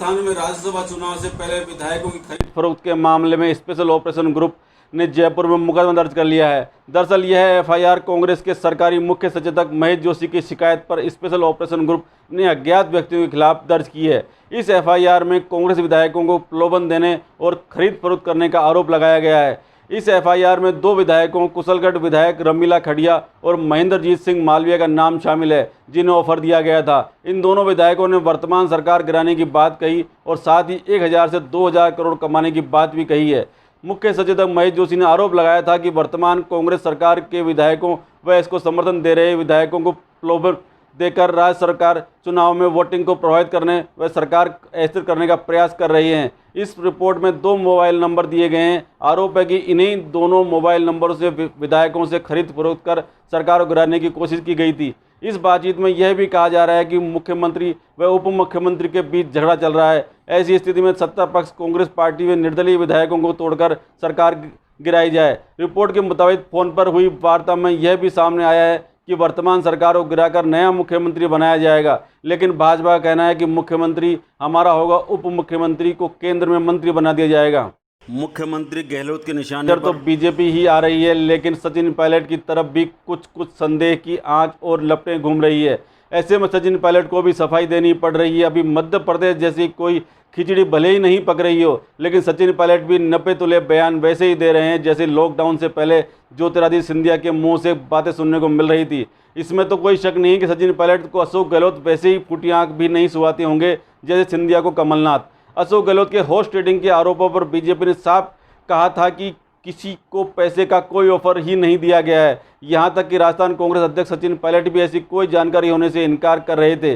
राजस्थान में राज्यसभा चुनाव से पहले विधायकों की खरीद फरोख्त के मामले में स्पेशल ऑपरेशन ग्रुप ने जयपुर में मुकदमा दर्ज कर लिया है। दरअसल यह एफआईआर कांग्रेस के सरकारी मुख्य सचेतक महेश जोशी की शिकायत पर स्पेशल ऑपरेशन ग्रुप ने अज्ञात व्यक्तियों के खिलाफ दर्ज की है। इस एफआईआर में कांग्रेस विधायकों को प्रलोभन देने और खरीद फरोख्त करने का आरोप लगाया गया है। इस एफआईआर में 2 विधायकों कुशलगढ़ विधायक रमीला खड़िया और महेंद्रजीत सिंह मालवीय का नाम शामिल है, जिन्हें ऑफर दिया गया था। इन दोनों विधायकों ने वर्तमान सरकार गिराने की बात कही और साथ ही 1000 से 2000 करोड़ कमाने की बात भी कही है। मुख्य सचेतक महेश जोशी ने आरोप लगाया था कि वर्तमान कांग्रेस सरकार के विधायकों व इसको समर्थन दे रहे विधायकों को प्रलोभन देकर राज्य सरकार चुनाव में वोटिंग को प्रभावित करने व सरकार अस्थिर करने का प्रयास कर रही है। इस रिपोर्ट में 2 मोबाइल नंबर दिए गए हैं। आरोप है कि इन्हीं दोनों मोबाइल नंबरों से विधायकों से खरीद फरोख्त कर सरकार को गिराने की कोशिश की गई थी। इस बातचीत में यह भी कहा जा रहा है कि मुख्यमंत्री व उप मुख्यमंत्री के बीच झगड़ा चल रहा है। ऐसी स्थिति में सत्ता पक्ष कांग्रेस पार्टी व निर्दलीय विधायकों को तोड़कर सरकार गिराई जाए। रिपोर्ट के मुताबिक फोन पर हुई वार्ता में यह भी सामने आया है कि वर्तमान सरकार को गिराकर नया मुख्यमंत्री बनाया जाएगा, लेकिन भाजपा का कहना है कि मुख्यमंत्री हमारा होगा, उप मुख्यमंत्री को केंद्र में मंत्री बना दिया जाएगा। मुख्यमंत्री गहलोत के निशाने पर तो बीजेपी ही आ रही है, लेकिन सचिन पायलट की तरफ भी कुछ संदेह की आंच और लपटें घूम रही है। ऐसे में सचिन पायलट को भी सफाई देनी पड़ रही है। अभी मध्य प्रदेश जैसी कोई खिचड़ी भले ही नहीं पक रही हो, लेकिन सचिन पायलट भी नपे तुले बयान वैसे ही दे रहे हैं जैसे लॉकडाउन से पहले ज्योतिरादित्य सिंधिया के मुंह से बातें सुनने को मिल रही थी। इसमें तो कोई शक नहीं है कि सचिन पायलट को अशोक गहलोत वैसे ही फूटी आंख भी नहीं सुहाते होंगे जैसे सिंधिया को कमलनाथ। अशोक गहलोत के हॉर्स ट्रेडिंग के आरोपों पर बीजेपी ने साफ कहा था कि किसी को पैसे का कोई ऑफर ही नहीं दिया गया है। यहाँ तक कि राजस्थान कांग्रेस अध्यक्ष सचिन पायलट भी ऐसी कोई जानकारी होने से इनकार कर रहे थे।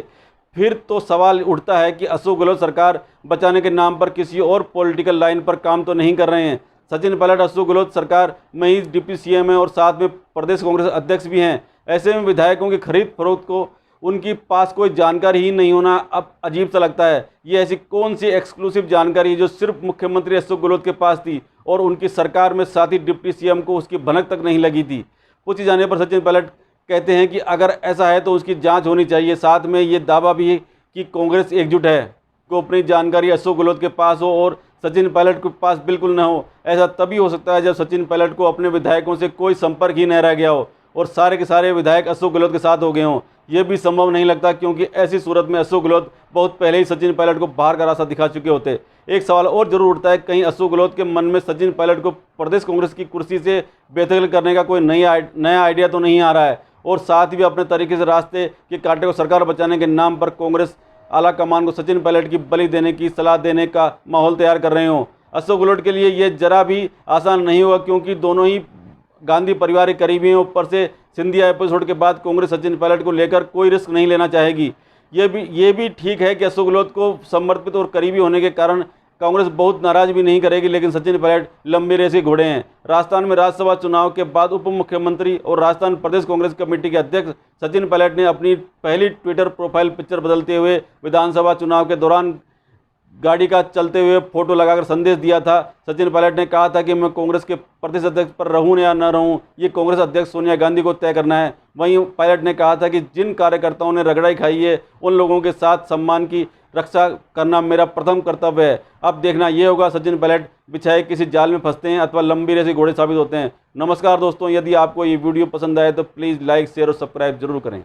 फिर तो सवाल उठता है कि अशोक गहलोत सरकार बचाने के नाम पर किसी और पॉलिटिकल लाइन पर काम तो नहीं कर रहे हैं। सचिन पायलट अशोक गहलोत सरकार में ही डिप्टी सीएम है और साथ में प्रदेश कांग्रेस अध्यक्ष भी हैं। ऐसे में विधायकों की खरीद फरोख्त को उनके पास कोई जानकारी ही नहीं होना अब अजीब सा लगता है। ये ऐसी कौन सी एक्सक्लूसिव जानकारी जो सिर्फ मुख्यमंत्री अशोक गहलोत के पास थी और उनकी सरकार में साथी डिप्टी सीएम को उसकी भनक तक नहीं लगी थी। पूछे जाने पर सचिन पायलट कहते हैं कि अगर ऐसा है तो उसकी जांच होनी चाहिए। साथ में ये दावा भी है कि कांग्रेस एकजुट है को अपनी जानकारी अशोक गहलोत के पास हो और सचिन पायलट के पास बिल्कुल न हो। ऐसा तभी हो सकता है जब सचिन पायलट को अपने विधायकों से कोई संपर्क ही न रह गया हो और सारे के सारे विधायक अशोक गहलोत के साथ हो गए हों। यह भी संभव नहीं लगता, क्योंकि ऐसी सूरत में अशोक गहलोत बहुत पहले ही सचिन पायलट को बाहर का रास्ता दिखा चुके होते। एक सवाल और जरूर उठता है, कहीं अशोक गहलोत के मन में सचिन पायलट को प्रदेश कांग्रेस की कुर्सी से बेदखल करने का कोई नया आइडिया तो नहीं आ रहा है और साथ ही भी अपने तरीके से रास्ते के कांटे को सरकार बचाने के नाम पर कांग्रेस आला कमान को सचिन पायलट की बलि देने की सलाह देने का माहौल तैयार कर रहे हों। अशोक गहलोत के लिए यह जरा भी आसान नहीं होगा, क्योंकि दोनों ही गांधी परिवार के करीबी हैं। ऊपर से सिंधिया एपिसोड के बाद कांग्रेस सचिन पायलट को लेकर कोई रिस्क नहीं लेना चाहेगी। ये भी ठीक है कि अशोक गहलोत को समर्पित और करीबी होने के कारण कांग्रेस बहुत नाराज भी नहीं करेगी, लेकिन सचिन पायलट लंबी रेस के घोड़े हैं। राजस्थान में राज्यसभा चुनाव के बाद उप मुख्यमंत्री और राजस्थान प्रदेश कांग्रेस कमेटी के अध्यक्ष सचिन पायलट ने अपनी पहली ट्विटर प्रोफाइल पिक्चर बदलते हुए विधानसभा चुनाव के दौरान गाड़ी का चलते हुए फोटो लगाकर संदेश दिया था। सचिन पायलट ने कहा था कि मैं कांग्रेस के प्रदेश अध्यक्ष पर रहूं या न रहूं, ये कांग्रेस अध्यक्ष सोनिया गांधी को तय करना है। वहीं पायलट ने कहा था कि जिन कार्यकर्ताओं ने रगड़ाई खाई है उन लोगों के साथ सम्मान की रक्षा करना मेरा प्रथम कर्तव्य है। अब देखना ये होगा सचिन पायलट बिछाए किसी जाल में फंसते हैं अथवा लंबी रेस के घोड़े साबित होते हैं। नमस्कार दोस्तों, यदि आपको ये वीडियो पसंद आए तो प्लीज़ लाइक, शेयर और सब्सक्राइब जरूर करें।